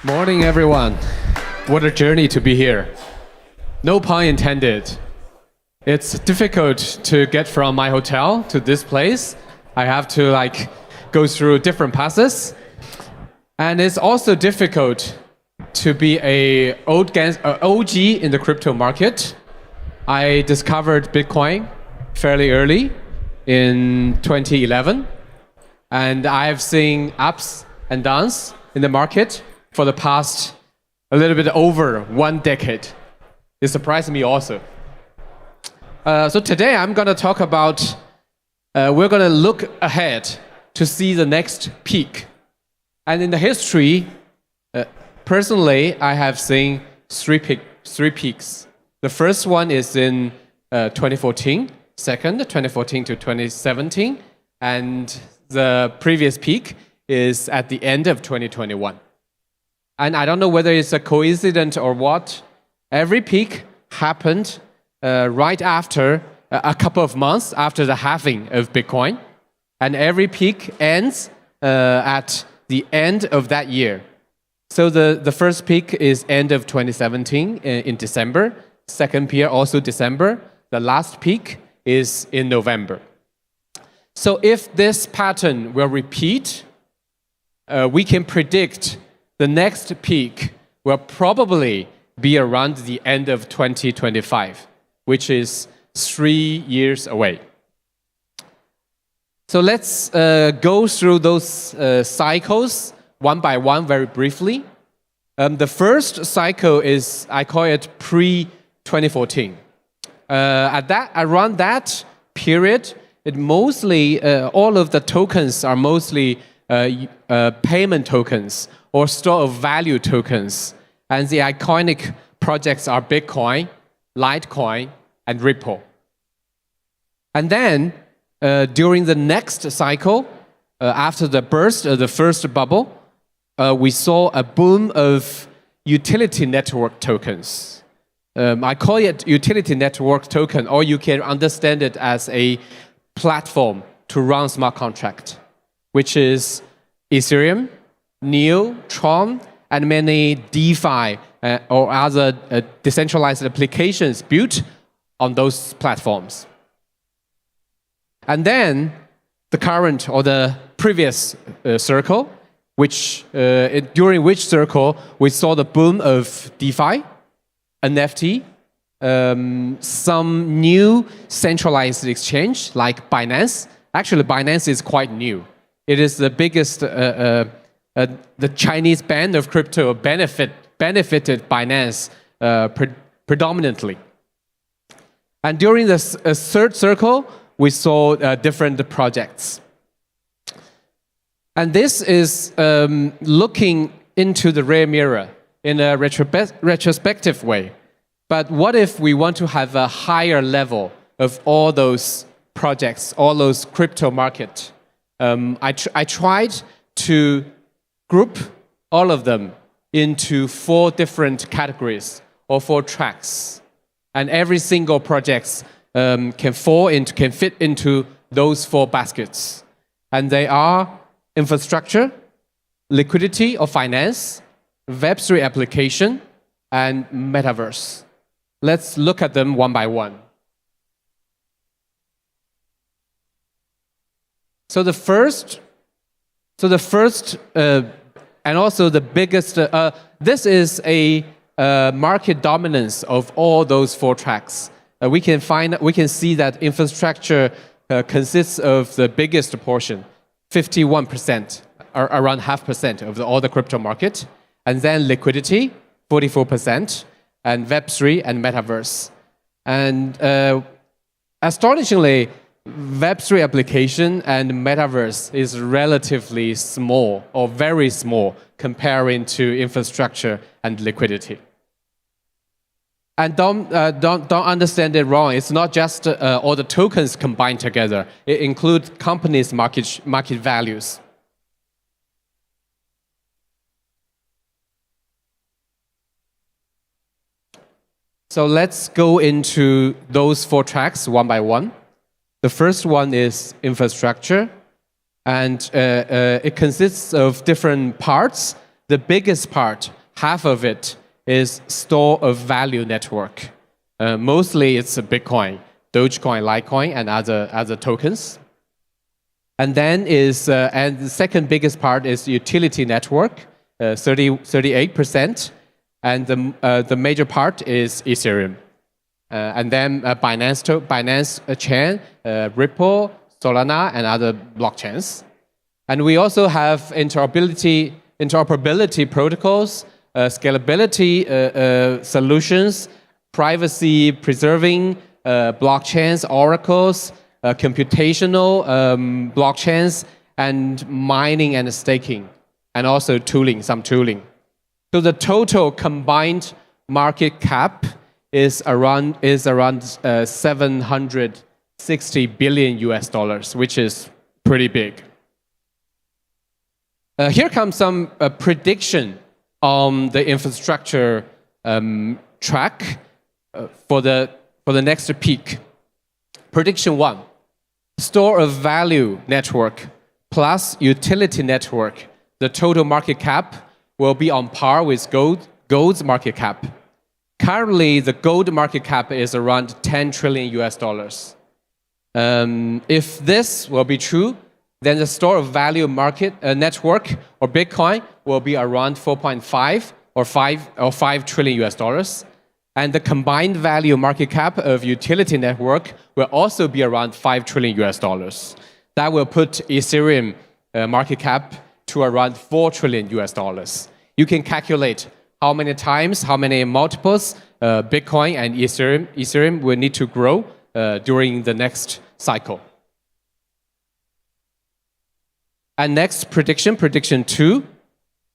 Morning, everyone. What a journey to be here. No pun intended. It's difficult to get from my hotel to this place. I have to go through different passes. And it's also difficult to be a OG in the crypto market. I discovered Bitcoin fairly early in 2011. And I've seen ups and downs in the market for the past a little bit over 1 decade. It surprised me also. So today I'm going to talk about, we're going to look ahead to see the next peak. And in the history, personally, I have seen three peaks. The first one is in 2014, second, 2014 to 2017, and the previous peak is at the end of 2021. And I don't know whether it's a coincidence or what. Every peak happened right after a couple of months after the halving of Bitcoin. And every peak ends at the end of that year. So the first peak is end of 2017 in December. Second peak also December. The last peak is in November. So if this pattern will repeat, we can predict the next peak will probably be around the end of 2025, which is 3 years away. So let's go through those cycles one by one very briefly. The first cycle is, I call it pre-2014. Around that period, it mostly, all of the tokens are mostly payment tokens or store of value tokens. And the iconic projects are Bitcoin, Litecoin, and Ripple. And then, during the next cycle, after the burst of the first bubble, we saw a boom of utility network tokens. I call it utility network token, or you can understand it as a platform to run smart contract, which is Ethereum, Neo, Tron, and many DeFi or other decentralized applications built on those platforms. And then the current or the previous circle, during which circle we saw the boom of DeFi, NFT, some new centralized exchange like Binance. Actually, Binance is quite new. It is the biggest, the Chinese band of crypto benefited Binance predominantly. And during the third circle, we saw different projects. And this is looking into the rear mirror in a retrospective way. But what if we want to have a higher level of all those projects, all those crypto market? I tried to group all of them into 4 different categories or 4 tracks. And every single project can fit into those 4 baskets. And they are infrastructure, liquidity or finance, Web3 application, and metaverse. Let's look at them one by one. So the first, and also the biggest, this is a market dominance of all those 4 tracks. We can see that infrastructure consists of the biggest portion, 51%, or around 0.5% of all the crypto market, and then liquidity, 44%, and Web3 and metaverse. And astonishingly, Web3 application and metaverse is relatively small or very small comparing to infrastructure and liquidity. And don't understand it wrong. It's not just all the tokens combined together. It includes companies' market values. So let's go into those 4 tracks one by one. The first one is infrastructure, and it consists of different parts. the biggest part, half of it, is store of value network. Mostly it's Bitcoin, Dogecoin, Litecoin, and other tokens. And then and the second biggest part is utility network, 38%, and the major part is Ethereum. And then Binance chain, Ripple, Solana, and other blockchains. And we also have interoperability protocols, scalability solutions, privacy preserving blockchains, oracles, computational blockchains, and mining and staking, and also some tooling. So the total combined market cap is around $760 billion US, which is pretty big. Here comes some prediction on the infrastructure track for the next peak. Prediction 1: store of value network plus utility network. The total market cap will be on par with gold's market cap. Currently, the gold market cap is around $10 trillion US. If this will be true, then the store of value market network or Bitcoin will be around 4.5 or 5 trillion US dollars. And the combined value market cap of utility network will also be around 5 trillion US dollars. That will put Ethereum market cap to around 4 trillion US dollars. You can calculate how many multiples Bitcoin and Ethereum will need to grow during the next cycle. And next prediction 2,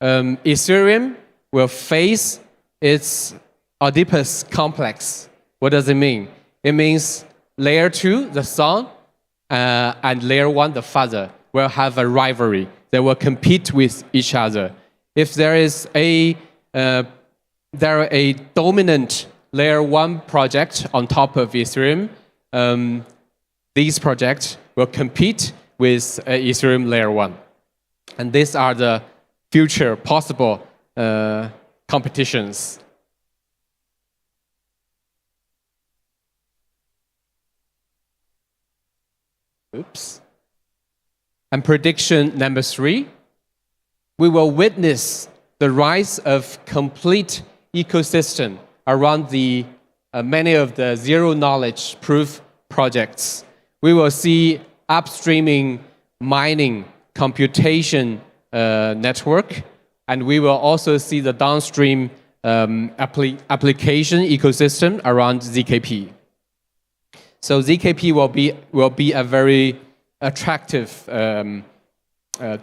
Ethereum will face its Oedipus complex. What does it mean? It means layer 2, the son, and layer 1, the father, will have a rivalry. They will compete with each other. If there is a dominant layer 1 project on top of Ethereum, these projects will compete with Ethereum layer 1. And these are the future possible competitions. Oops. And prediction number 3, we will witness the rise of complete ecosystem around the many of the zero knowledge proof projects. We will see upstreaming, mining, computation network, and we will also see the downstream application ecosystem around ZKP. So ZKP will be a very attractive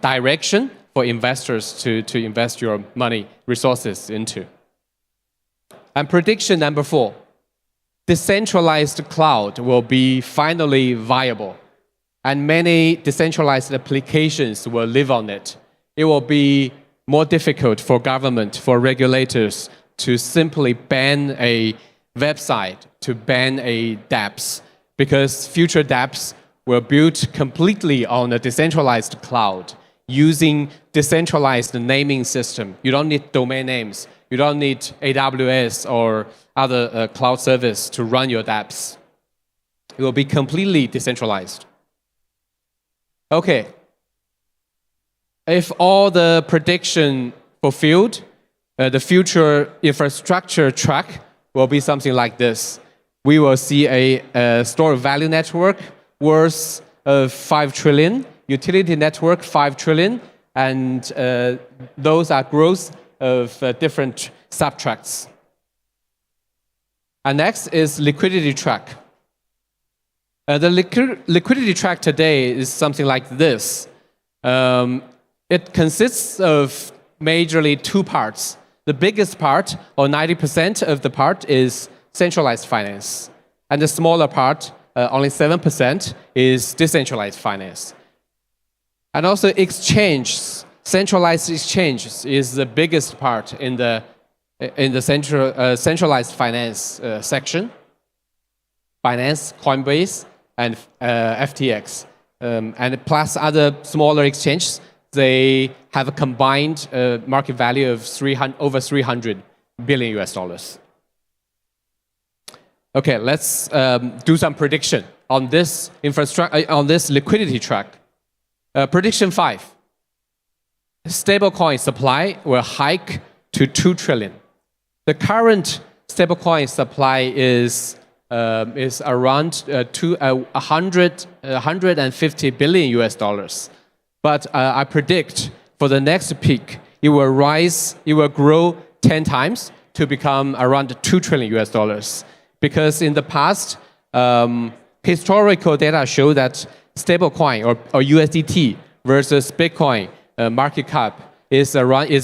direction for investors to invest your money resources into. And prediction number 4, decentralized cloud will be finally viable, and many decentralized applications will live on it. It will be more difficult for government, for regulators to simply ban a website, to ban a dApps, because future dApps will build completely on a decentralized cloud using decentralized naming system. You don't need domain names. You don't need AWS or other cloud service to run your dApps. It will be completely decentralized. Okay. If all the prediction fulfilled, the future infrastructure track will be something like this. We will see a store of value network worth of 5 trillion, utility network 5 trillion, and those are growth of different subtracts. And next is liquidity track. The liquidity track today is something like this. It consists of majorly 2 parts. The biggest part, or 90% of the part, is centralized finance. And the smaller part, only 7%, is decentralized finance. And also exchanges, centralized exchanges is the biggest part in the centralized finance section. Binance, Coinbase, and FTX. And plus other smaller exchanges, they have a combined market value of over 300 billion US dollars. Okay, let's do some prediction on this on this liquidity track. Prediction 5. Stablecoin supply will hike to 2 trillion. The current stablecoin supply is around 150 billion US dollars. But I predict for the next peak, it will grow 10 times to become around 2 trillion US dollars. Because in the past, historical data show that stablecoin or USDT versus Bitcoin market cap is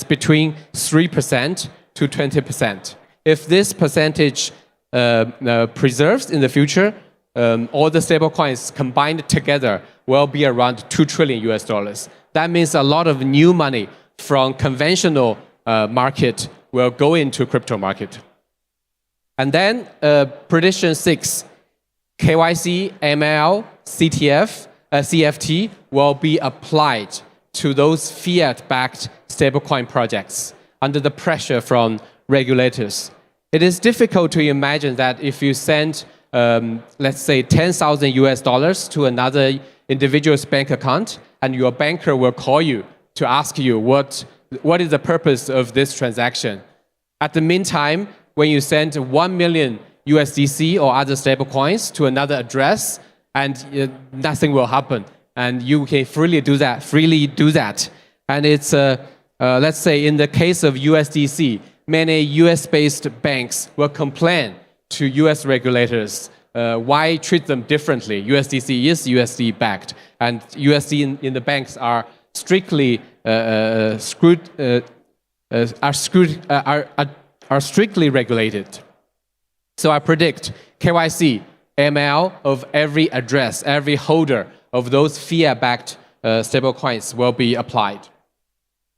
between 3% to 20%. If this percentage preserves in the future, all the stablecoins combined together will be around 2 trillion US dollars. That means a lot of new money from conventional market will go into crypto market. And then prediction 6, KYC, ML, CFT will be applied to those fiat-backed stablecoin projects under the pressure from regulators. It is difficult to imagine that if you send, let's say, 10,000 US dollars to another individual's bank account, and your banker will call you to ask you what is the purpose of this transaction. At the meantime, when you send 1 million USDC or other stablecoins to another address, and nothing will happen, and you can freely do that. And it's let's say in the case of USDC, many US-based banks will complain to US regulators why treat them differently. USDC is USD backed, and USD in the banks are strictly strictly regulated. So I predict KYC, ML of every address, every holder of those fiat-backed stablecoins will be applied.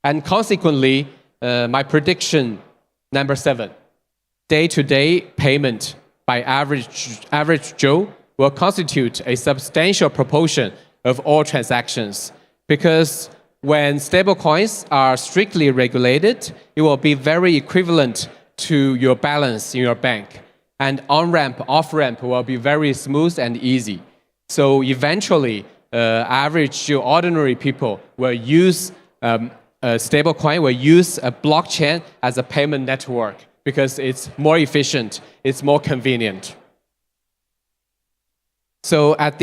And consequently, my prediction number 7, day-to-day payment by average Joe will constitute a substantial proportion of all transactions, because when stablecoins are strictly regulated, it will be very equivalent to your balance in your bank. And on-ramp, off-ramp will be very smooth and easy. So eventually, average ordinary people will use a stablecoin, will use a blockchain as a payment network because it's more efficient, it's more convenient. So at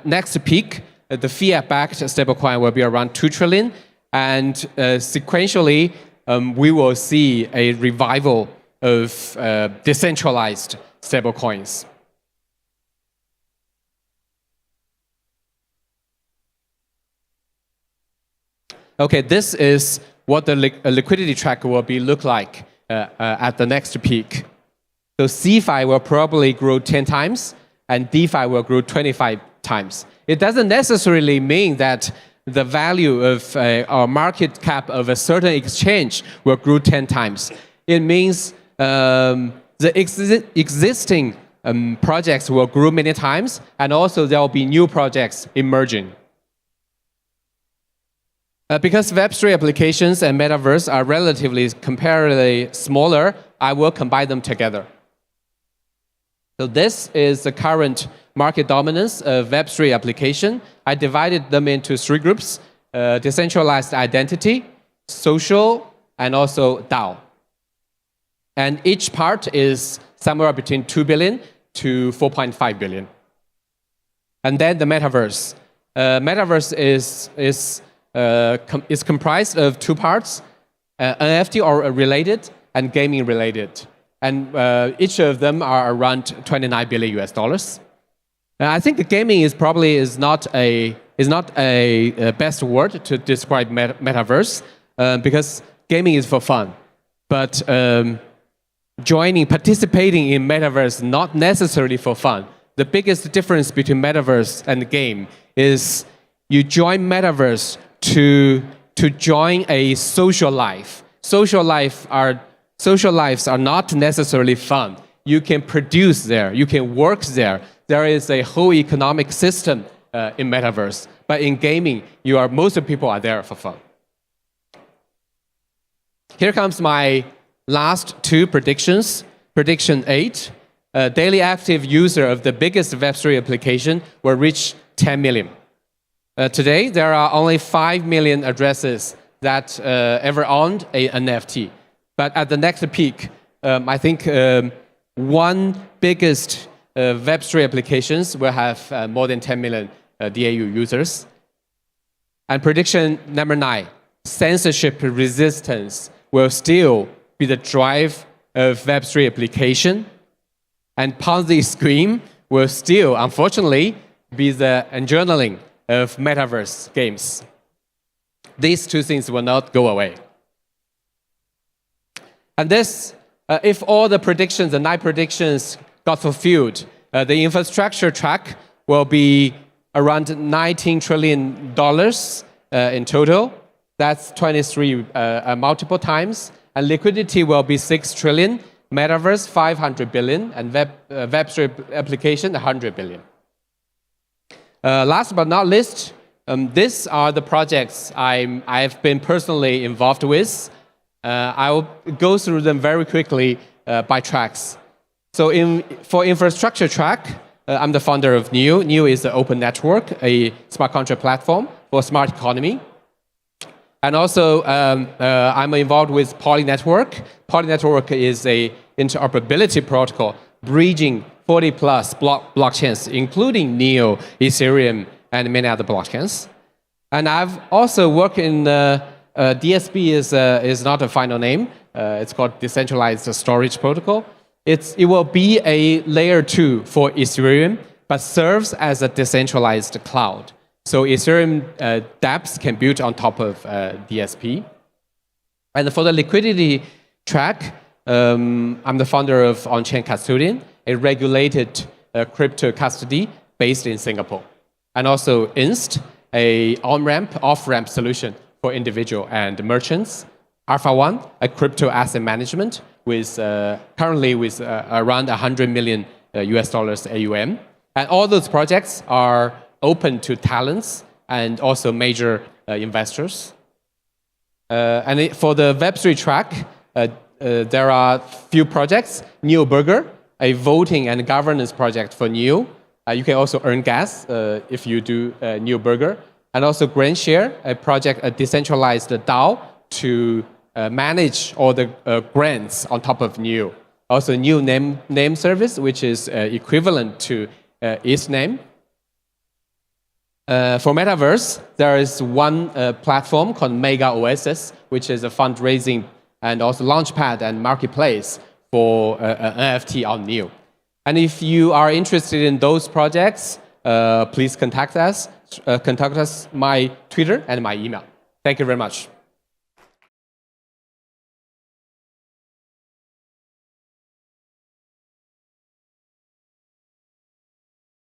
next peak, the fiat-backed stablecoin will be around 2 trillion, and sequentially, we will see a revival of decentralized stablecoins. Okay, this is what the liquidity tracker will look like at the next peak. So CeFi will probably grow 10 times, and DeFi will grow 25 times. It doesn't necessarily mean that the value of our market cap of a certain exchange will grow 10 times. It means the existing projects will grow many times, and also there will be new projects emerging. Because Web3 applications and metaverse are comparatively smaller, I will combine them together. So this is the current market dominance of Web3 application. I divided them into 3 groups: decentralized identity, social, and also DAO. And each part is somewhere between 2 billion to 4.5 billion. And then the metaverse. Metaverse is comprised of 2 parts: NFT or related and gaming related. And each of them are around 29 billion US dollars. I think the gaming is not a best word to describe metaverse, because gaming is for fun. But participating in metaverse not necessarily for fun. The biggest difference between metaverse and game is you join metaverse to join a social life. Social lives are not necessarily fun. You can produce there, you can work there. There is a whole economic system in metaverse. But in gaming, most of the people are there for fun. Here comes my last two predictions. Prediction 8, daily active user of the biggest Web3 application will reach 10 million. Today, there are only 5 million addresses that ever owned an NFT. But at the next peak, I think one biggest Web3 applications will have more than 10 million DAU users. And prediction number 9, censorship resistance will still be the drive of Web3 application. And Ponzi scheme will still, unfortunately, be the journaling of metaverse games. These two things will not go away. And this, if all the predictions, the 9 predictions got fulfilled, the infrastructure track will be around $19 trillion in total. That's 23 multiple times. And liquidity will be 6 trillion, metaverse 500 billion, and Web3 application 100 billion. Last but not least, these are the projects I've been personally involved with. I will go through them very quickly by tracks. So for infrastructure track, I'm the founder of NEO. NEO is an open network, a smart contract platform for smart economy. And also, I'm involved with Poly Network. Poly Network is an interoperability protocol bridging 40+ blockchains, including NEO, Ethereum, and many other blockchains. And I've also worked in DSP is not a final name. It's called Decentralized Storage Protocol. It will be a layer 2 for Ethereum, but serves as a decentralized cloud. So Ethereum dApps can build on top of DSP. And for the liquidity track, I'm the founder of On-Chain Custodian, a regulated crypto custody based in Singapore. And also Inst, a on-ramp, off-ramp solution for individual and merchants. Alpha One, a crypto asset management with currently with around 100 million US dollars AUM. And all those projects are open to talents and also major investors. And for the Web3 track, there are few projects. NEO Burger, a voting and governance project for NEO. You can also earn gas if you do NEO Burger. And also GrantShare, a project, a decentralized DAO to manage all the grants on top of NEO. Also NEO name service, which is equivalent to Ethname. For Metaverse, there is one platform called Mega Oasis, which is a fundraising and also launchpad and marketplace for NFT on NEO. And if you are interested in those projects, please contact us. My Twitter and my email. Thank you very much.